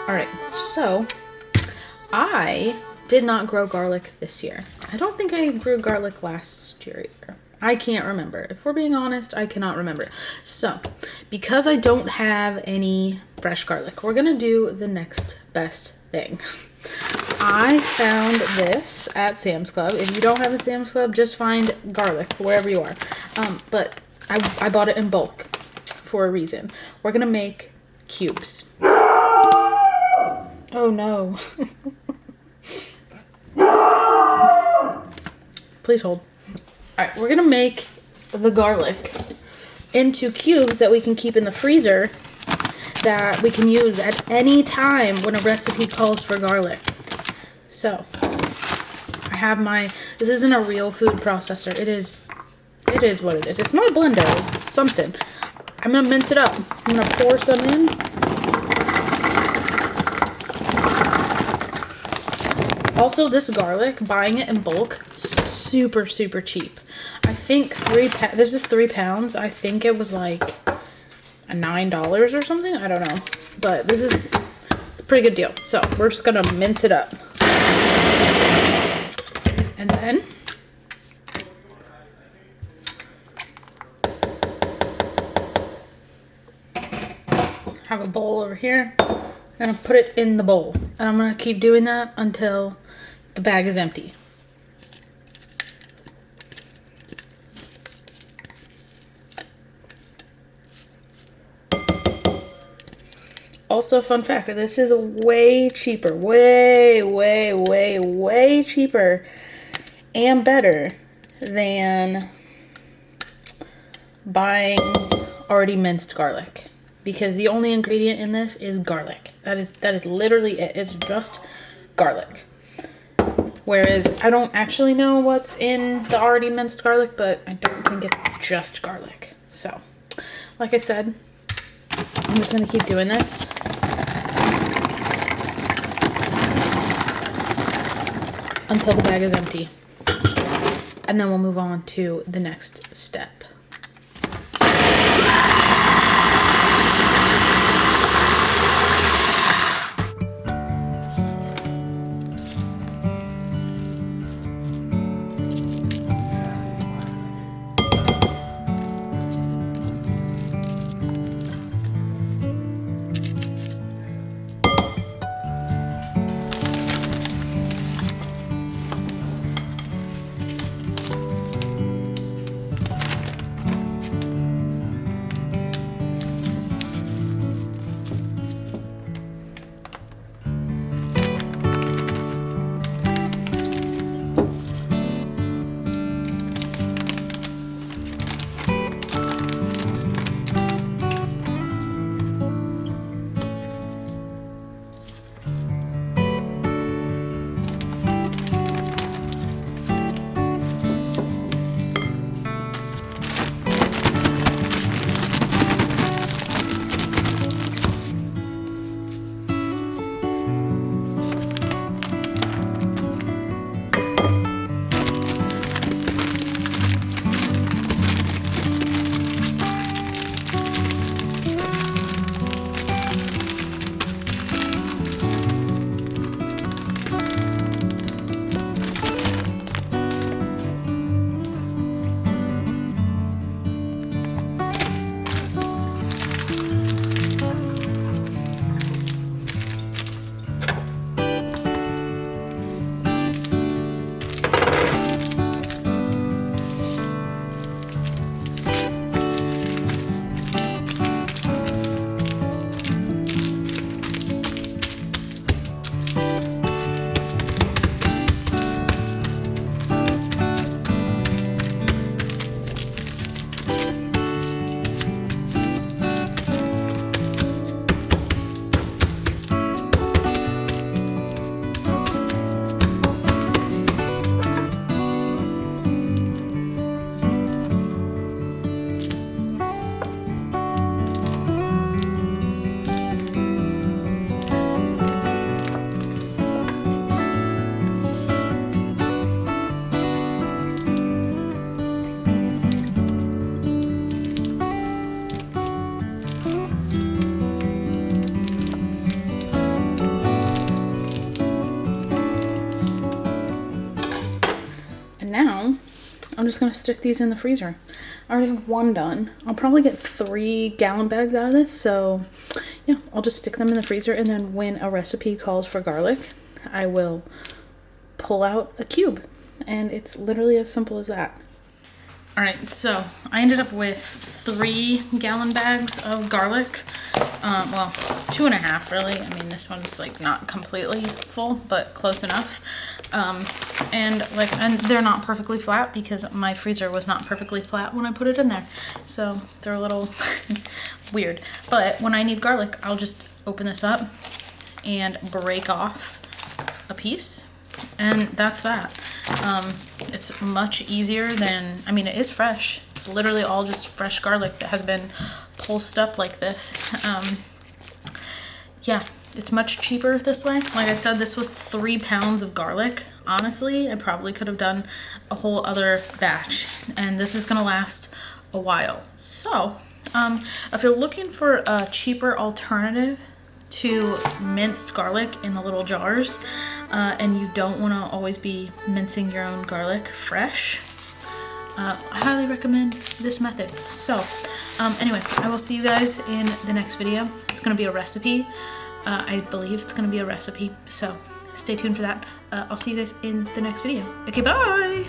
All right, so I did not grow garlic this year. I don't think I grew garlic last year either. I can't remember. If we're being honest, I cannot remember. So, because I don't have any fresh garlic, we're gonna do the next best thing. I found this at Sam's Club. If you don't have a Sam's Club, just find garlic wherever you are. But I bought it in bulk for a reason. We're gonna make cubes. Oh no. Please hold. Alright, we're gonna make the garlic into cubes that we can keep in the freezer that we can use at any time when a recipe calls for garlic. So, I have this isn't a real food processor. It is what it is. It's not a blender, it's something. I'm gonna mince it up. I'm gonna pour some in. Also, this garlic, buying it in bulk, super, super cheap. I think this is 3 pounds. I think it was like $9 or something. I don't know. But it's a pretty good deal. So we're just gonna mince it up. And then have a bowl over here. I'm gonna put it in the bowl. And I'm gonna keep doing that until the bag is empty. Also, fun fact, this is way cheaper, way cheaper and better than buying already minced garlic, because the only ingredient in this is garlic. That is literally it. It's just garlic. Whereas I don't actually know what's in the already minced garlic, but I don't think it's just garlic. So, like I said, I'm just gonna keep doing this until the bag is empty. And then we'll move on to the next step. I'm just gonna stick these in the freezer. I already have one done. I'll probably get 3 gallon bags out of this, so yeah, I'll just stick them in the freezer, and then when a recipe calls for garlic, I will pull out a cube, and it's literally as simple as that. All right, so I ended up with 3 gallon bags of garlic. Well, 2.5 really. I mean, this one's like not completely full, but close enough. And they're not perfectly flat because my freezer was not perfectly flat when I put it in there. So they're a little weird. But when I need garlic, I'll just open this up and break off a piece. And that's that. It's much easier than, I mean, it is fresh. It's literally all just fresh garlic that has been pulsed up like this. Yeah, it's much cheaper this way. Like I said, this was 3 pounds of garlic. Honestly, I probably could have done a whole other batch, and this is gonna last a while. So, if you're looking for a cheaper alternative to minced garlic in the little jars, and you don't want to always be mincing your own garlic fresh, I highly recommend this method. So anyway, I will see you guys in the next video. It's going to be a recipe. I believe it's going to be a recipe, so stay tuned for that. I'll see you guys in the next video. Okay, bye!